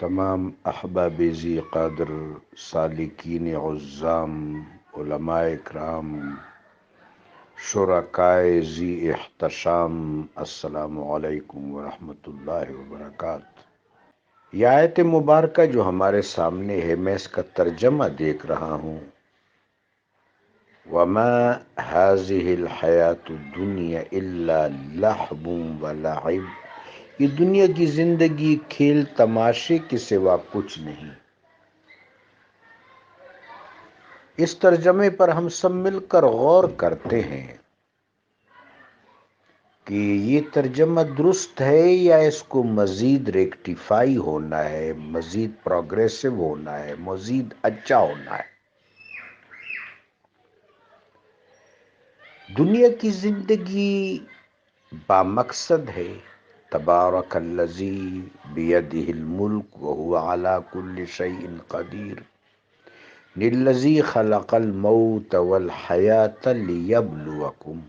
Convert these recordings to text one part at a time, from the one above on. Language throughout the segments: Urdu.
تمام احباب ذی قدر، سالکین عظام، علماء کرام، شرکائے ذی احتشام، السلام علیکم ورحمۃ اللہ وبرکاتہ۔ یہ آیت مبارکہ جو ہمارے سامنے ہے، میں اس کا ترجمہ دیکھ رہا ہوں۔ وَمَا هَذِهِ الْحَيَاةُ الدُّنْيَا إِلَّا لَعْبٌ وَلَعِبٌ، یہ دنیا کی زندگی کھیل تماشے کے سوا کچھ نہیں۔ اس ترجمے پر ہم سب مل کر غور کرتے ہیں کہ یہ ترجمہ درست ہے یا اس کو مزید ریکٹیفائی ہونا ہے، مزید پروگریسو ہونا ہے، مزید اچھا ہونا ہے۔ دنیا کی زندگی بامقصد ہے۔ تبارک الذی بیدہ الملک وہو علی کل شیء قدیر، للذی خلق الموت والحیاة لیبلوکم۔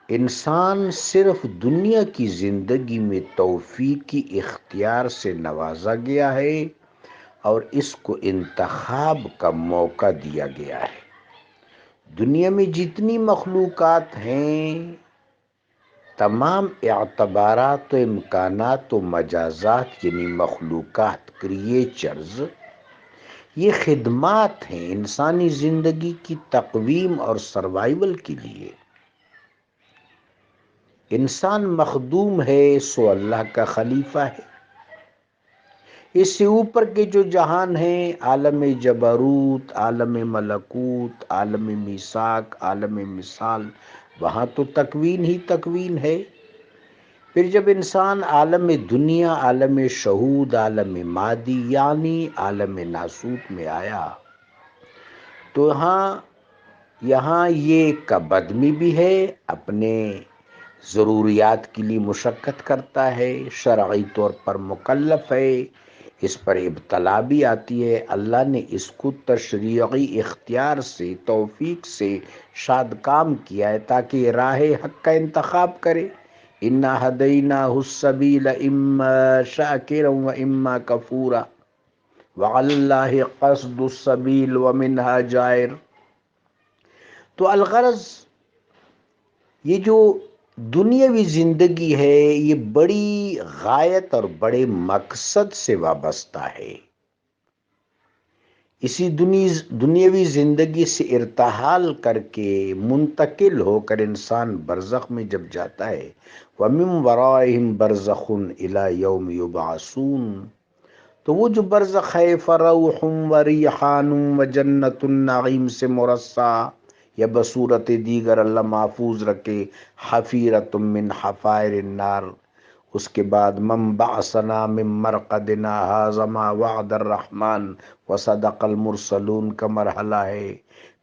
انسان صرف دنیا کی زندگی میں توفیقی اختیار سے نوازا گیا ہے اور اس کو انتخاب کا موقع دیا گیا ہے۔ دنیا میں جتنی مخلوقات ہیں، تمام اعتبارات و امکانات و مجازات یعنی مخلوقات، کریچرز، یہ خدمات ہیں انسانی زندگی کی تقویم اور سروائیول کے لیے۔ انسان مخدوم ہے سو اللہ کا خلیفہ ہے۔ اس سے اوپر کے جو جہان ہیں، عالم جبروت، عالم ملکوت، عالم میثاق، عالم مثال، وہاں تو تکوین ہی تکوین ہے۔ پھر جب انسان عالم دنیا، عالم شہود، عالم مادی یعنی عالم ناسوت میں آیا تو یہاں یہ کبدمی بھی ہے، اپنے ضروریات کے لیے مشقت کرتا ہے، شرعی طور پر مکلف ہے، اس پر ابتلا بھی آتی ہے۔ اللہ نے اس کو تشریعی اختیار سے، توفیق سے شاد کام کیا ہے تاکہ یہ راہ حق کا انتخاب کرے۔ اِنَّا هَدَيْنَاهُ السَّبِيلَ إِمَّا شَاكِرًا وَإِمَّا كَفُورًا وَعَلَى اللَّهِ قَصْدُ السَّبِيلِ وَمِنْهَا جَائِرٌ۔ تو الغرض یہ جو دنیاوی زندگی ہے، یہ بڑی غایت اور بڑے مقصد سے وابستہ ہے۔ اسی دنیاوی زندگی سے ارتحال کر کے منتقل ہو کر انسان برزخ میں جب جاتا ہے، وَمِن وَرَائِهِمْ بَرْزَخٌ إِلَى يَوْمِ يُبْعَثُونَ، تو وہ جو برزخ ہے، فَرَوْحٌ وَرِيحَانٌ وَجَنَّةُ النَّعِيمِ سے مرصع، یا بصورت دیگر اللہ محفوظ رکھے، حفیرۃ من حفائر النار۔ اس کے بعد من بعثنا من مرقدنا ھذا ما وعد الرحمن وصدق المرسلون کا مرحلہ ہے۔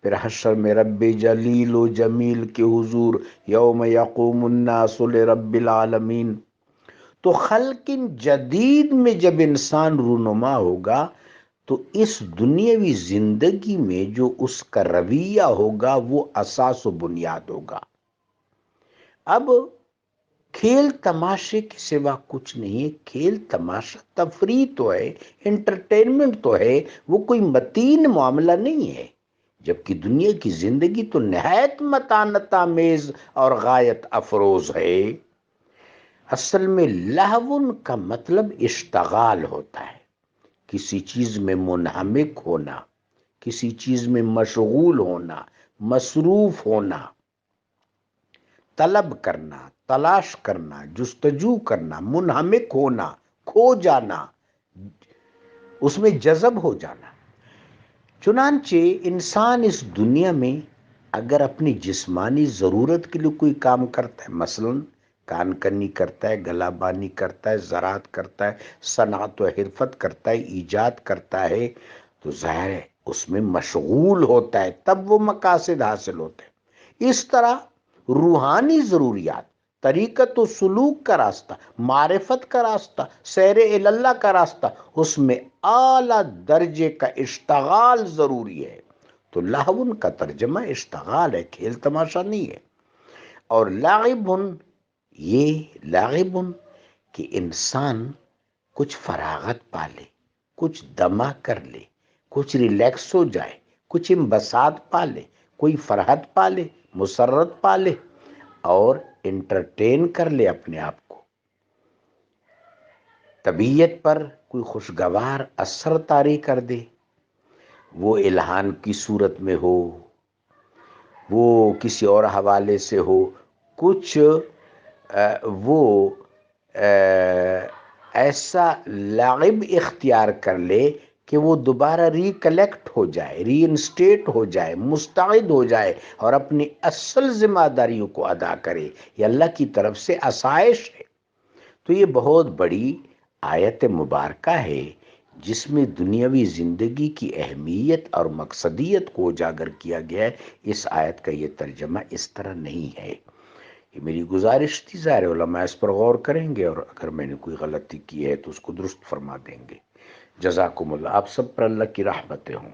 پھر حشر میں رب جلیل و جمیل کے حضور، یوم یقوم الناس لرب العالمین۔ تو خلق جدید میں جب انسان رونما ہوگا تو اس دنیاوی زندگی میں جو اس کا رویہ ہوگا وہ اساس و بنیاد ہوگا۔ اب کھیل تماشے کے سوا کچھ نہیں ہے۔ کھیل تماشا تفریح تو ہے، انٹرٹینمنٹ تو ہے، وہ کوئی متین معاملہ نہیں ہے، جبکہ دنیا کی زندگی تو نہایت متانت آمیز اور غایت افروز ہے۔ اصل میں لہون کا مطلب اشتغال ہوتا ہے، کسی چیز میں منہمک ہونا، کسی چیز میں مشغول ہونا، مصروف ہونا، طلب کرنا، تلاش کرنا، جستجو کرنا، منہمک ہونا، کھو جانا، اس میں جذب ہو جانا۔ چنانچہ انسان اس دنیا میں اگر اپنی جسمانی ضرورت کے لیے کوئی کام کرتا ہے، مثلاً کان کنی کرتا ہے، گلا بانی کرتا ہے، زراعت کرتا ہے، صنعت و حرفت کرتا ہے، ایجاد کرتا ہے، تو ظاہر ہے اس میں مشغول ہوتا ہے، تب وہ مقاصد حاصل ہوتے ہیں۔ اس طرح روحانی ضروریات، طریقت و سلوک کا راستہ، معرفت کا راستہ، سیر اللہ کا راستہ، اس میں اعلیٰ درجے کا اشتغال ضروری ہے۔ تو لہون کا ترجمہ اشتغال ہے، کھیل تماشا نہیں ہے۔ اور لاعبن، یہ لاعبن کہ انسان کچھ فراغت پا لے، کچھ دمہ کر لے، کچھ ریلیکس ہو جائے، کچھ انبساط پا لے، کوئی فرحت پا لے، مسرت پا لے اور انٹرٹین کر لے اپنے آپ کو، طبیعت پر کوئی خوشگوار اثر طاری کر دے، وہ الہام کی صورت میں ہو، وہ کسی اور حوالے سے ہو، کچھ وہ ایسا لعب اختیار کر لے کہ وہ دوبارہ ریکلیکٹ ہو جائے، ری انسٹیٹ ہو جائے، مستعد ہو جائے اور اپنی اصل ذمہ داریوں کو ادا کرے۔ یہ اللہ کی طرف سے آسائش ہے۔ تو یہ بہت بڑی آیت مبارکہ ہے جس میں دنیاوی زندگی کی اہمیت اور مقصدیت کو اجاگر کیا گیا ہے۔ اس آیت کا یہ ترجمہ اس طرح نہیں ہے۔ یہ میری گزارش تھی، ظاہر علماء اس پر غور کریں گے اور اگر میں نے کوئی غلطی کی ہے تو اس کو درست فرما دیں گے۔ جزاکم اللہ، آپ سب پر اللہ کی رحمتیں ہوں۔